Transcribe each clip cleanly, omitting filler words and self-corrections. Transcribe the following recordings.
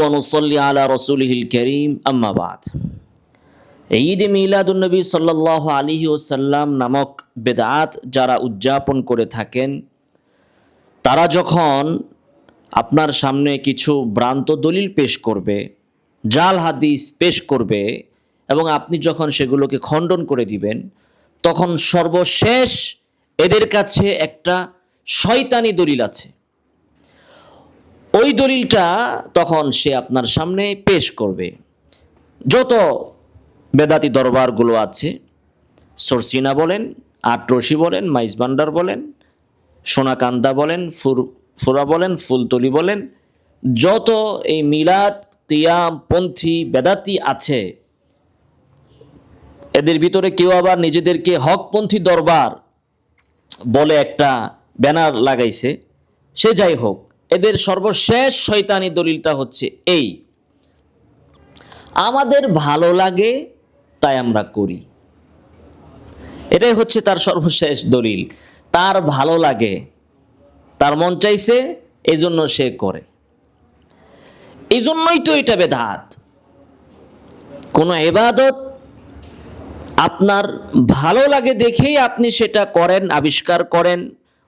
ونصلي على رسوله الكريم أما بعد ঈদ মিলাদুন্নবী সাল্লাল্লাহু আলাইহি ওয়াসাল্লাম নামক বেদআত যারা উদযাপন করে থাকেন, তারা যখন আপনার সামনে কিছু ভ্রান্ত দলিল পেশ করবে, জাল হাদিস পেশ করবে এবং আপনি যখন সেগুলোকে খণ্ডন করে দিবেন, তখন সর্বশেষ এদের কাছে একটা শয়তানি দলিল আছে। ওই দলিলটা তখন সে আপনার সামনে পেশ করবে। যত বেদাতি দরবারগুলো আছে, সরসিনা বলেন, আটরশি বলেন, মাইজবান্ডার বলেন, সোনাকান্দা বলেন, ফুরা বলেন, ফুলতলি বলেন, যত এই মিলাদ কিয়াম পন্থী বেদাতি আছে, এদের ভিতরে কেউ আবার নিজেদেরকে হকপন্থী দরবার বলে একটা ব্যানার লাগাইছে। সে যাই হোক, এদের সর্বশেষ শয়তানি দলিলটা হচ্ছে এই: আমাদের ভালো লাগে তাই আমরা করি। এটাই হচ্ছে তার সর্বশেষ দলিল। তার ভালো লাগে, তার মন চাইছে, এই জন্য সে করে। এই জন্যই তো এটা বেদাত। কোনো ইবাদত আপনার ভালো লাগে দেখেই আপনি সেটা করেন, আবিষ্কার করেন,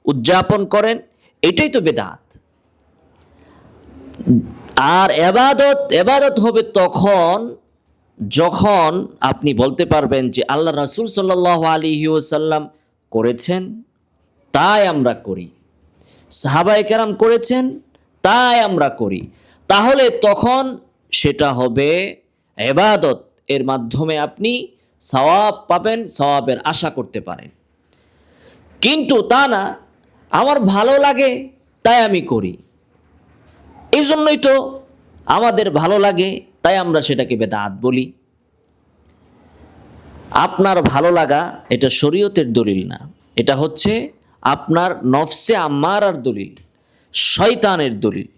উদযাপন করেন, এটাই তো বেদাত। আর এবাদত হবে তখন যখন আপনি বলতে পারবেন যে আল্লাহ রাসূল সাল্লাল্লাহু আলাইহি ওয়াসাল্লাম করেছেন তাই আমরা করি, সাহাবায়ে কেরাম করেছেন তাই আমরা করি। তাহলে তখন সেটা হবে ইবাদত, এর মাধ্যমে আপনি সওয়াব পাবেন, সওয়াবের আশা করতে পারেন। কিন্তু তা না, আমার ভালো লাগে তাই আমি করি, এই জন্যই তো আমাদের ভালো লাগে তাই আমরা সেটাকে বেদাত বলি। আপনার ভালো লাগা এটা শরীয়তের দলিল না, এটা হচ্ছে আপনার নফসে আম্মারার দলিল, শয়তানের দলিল।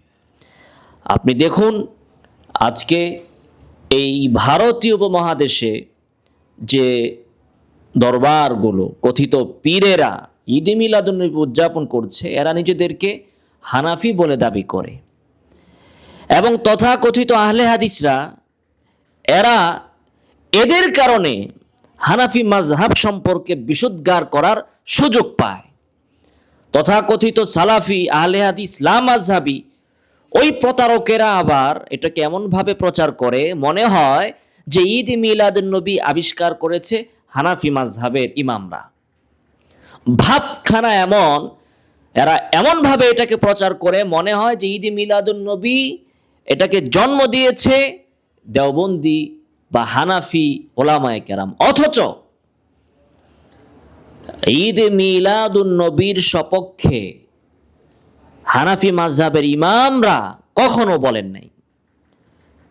আপনি দেখুন, আজকে এই ভারতীয় উপমহাদেশে যে দরবারগুলো, কথিত পীরেরা ঈদ মিলাদুন্নবী উদযাপন করছে, এরা নিজেদেরকে হানাফি বলে দাবি করে এবং তথাকথিত আহলে হাদিসরা এদের কারণে হানাফি মাযহাব সম্পর্কে বিশুদ্ধার করার সুযোগ পায়। তথাকথিত সালাফি আহলে হাদিস লা মাযহাবী ওই প্রতারকেরা আবার এটাকে এমনভাবে প্রচার করে, মনে হয় যে ঈদ মিলাদুন্নবী আবিষ্কার করেছে হানাফি মাযহাবের ইমামরা। ভাবখানা এমন, এরা এমনভাবে এটাকে প্রচার করে, মনে হয় যে ঈদ মিলাদুন্নবী এটাকে জন্ম দিয়েছে দেওবন্দি বা হানাফি ওলামায়ে কেরাম। অথচ ঈদ মিলাদুন্নবীর সপক্ষে হানাফি মাযহাবের ইমামরা কখনো বলেন নাই,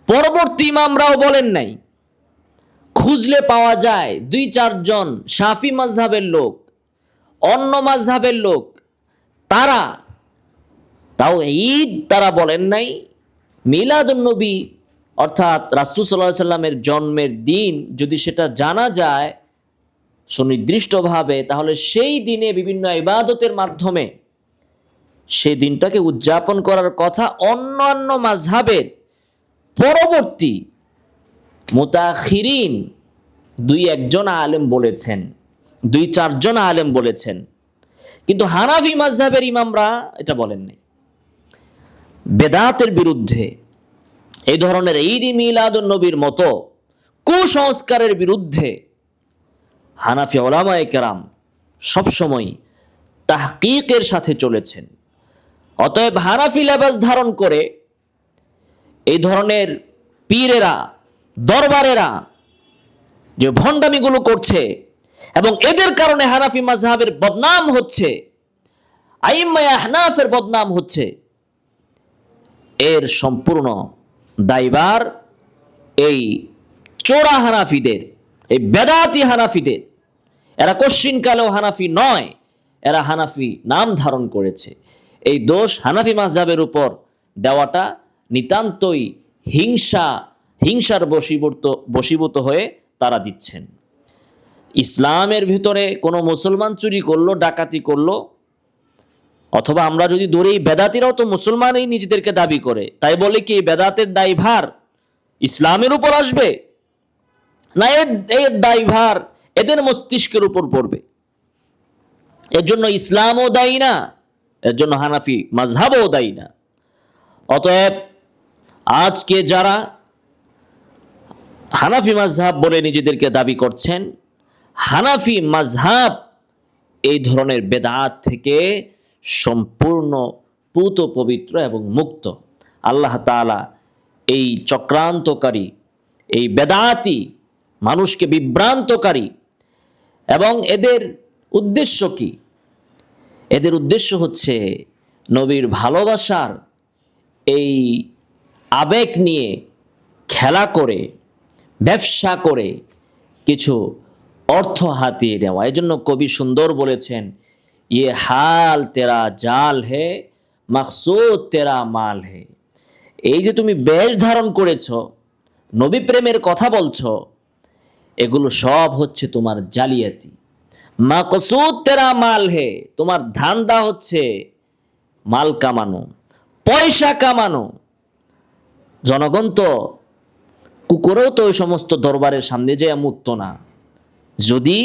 পরবর্তী ইমামরাও বলেন নাই। খুঁজলে পাওয়া যায় 2-4 জন শাফি মাযহাবের লোক, অন্য মাযহাবের লোক, তাও ঈদ তারা বলেন নাই। মিলাদুন্নবী অর্থাৎ রাসূল সাল্লাল্লাহু আলাইহি সাল্লামের জন্মের দিন যদি সেটা জানা যায় সুনির্দিষ্টভাবে, তাহলে সেই দিনে বিভিন্ন ইবাদতের মাধ্যমে সেই দিনটাকে উদযাপন করার কথা অন্যান্য মাযহাবের পরবর্তী মুতাখিরিন 2-1 জন আলেম বলেছেন, 2-4 জন আলেম বলেছেন, কিন্তু হানাফি মাযহাবের ইমামরা এটা বলেন নাই। বেদাতের বিরুদ্ধে, এই ধরনের ঈদ মিলাদুন্নবীর মতো কুসংস্কারের বিরুদ্ধে হানাফি উলামায়ে কেরাম সবসময় তাহকিকের সাথে চলেছেন। অতএব হানাফি লেবাস ধারণ করে এই ধরনের পীরেরা, দরবারেরা যে ভণ্ডামিগুলো করছে এবং এদের কারণে হানাফি মাযহাবের বদনাম হচ্ছে, আইম্মায়ে আহনাফের বদনাম হচ্ছে, এর সম্পূর্ণ দায়ভার এই চোরা হানাফিদের, এই বেদাতি হানাফিদের। এরা কশ্চিনকালেও হানাফি নয়, এরা হানাফি নাম ধারণ করেছে। এই দোষ হানাফি মাযহাবের উপর দেওয়াটা নিতান্তই হিংসার বশীভূত হয়ে তারা দিচ্ছেন। ইসলামের ভিতরে কোনো মুসলমান চুরি করলো, ডাকাতি করলো, অথবা আমরা যদি ধরি বেদাতিরাও তো মুসলমানই নিজেদেরকে দাবি করে, তাই বলে কি এই বেদাতের দায়ভার ইসলামের উপর আসবে? না, এর দায়ভার এদের মস্তিষ্কের উপর পড়বে। এর জন্য ইসলামও দায়ী না, এর জন্য হানাফি মাযহাবও দায়ী না। অতএব আজকে যারা হানাফি মাযহাব বলে নিজেদেরকে দাবি করছেন, হানাফি মাযহাব এই ধরনের বেদাত থেকে সম্পূর্ণ পূত পবিত্র এবং মুক্ত। আল্লাহ তাআলা এই চক্রান্তকারী, এই বেদাতি, মানুষকে বিভ্রান্তকারী, এবং এদের উদ্দেশ্য কি? এদের উদ্দেশ্য হচ্ছে নবীর ভালোবাসার এই আবেগ নিয়ে খেলা করে, ব্যবসা করে কিছু অর্থ হাতিয়ে নেওয়া। এই জন্য কবি সুন্দর বলেছেন, ইয়ে হাল তেরা জাল হে, মাকসুদ তেরা মাল হে। এই যে তুমি বেশ ধারণ করেছ, নবী প্রেমের কথা বলছো, এগুলো সব হচ্ছে তোমার জালিয়াতি। মাকসুদ তেরা মাল হে, তোমার ধান্দা হচ্ছে মাল কামানো, পয়সা কামানো। জনগণ তো কুকুরেও তো ওই সমস্ত দরবারের সামনে যেয়ে মুততো না, যদি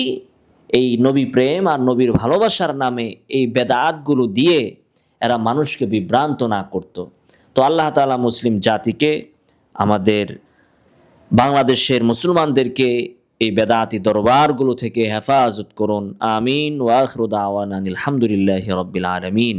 এই নবী প্রেম আর নবীর ভালোবাসার নামে এই বেদাতগুলো দিয়ে এরা মানুষকে বিভ্রান্ত না করত। তো আল্লাহ তাআলা মুসলিম জাতিকে, আমাদের বাংলাদেশের মুসলমানদেরকে এই বেদাতি দরবারগুলো থেকে হেফাজত করুন। আমিন। ওয়া আখিরু দাওয়ানা আলহামদুলিল্লাহি রাব্বিল আলামিন।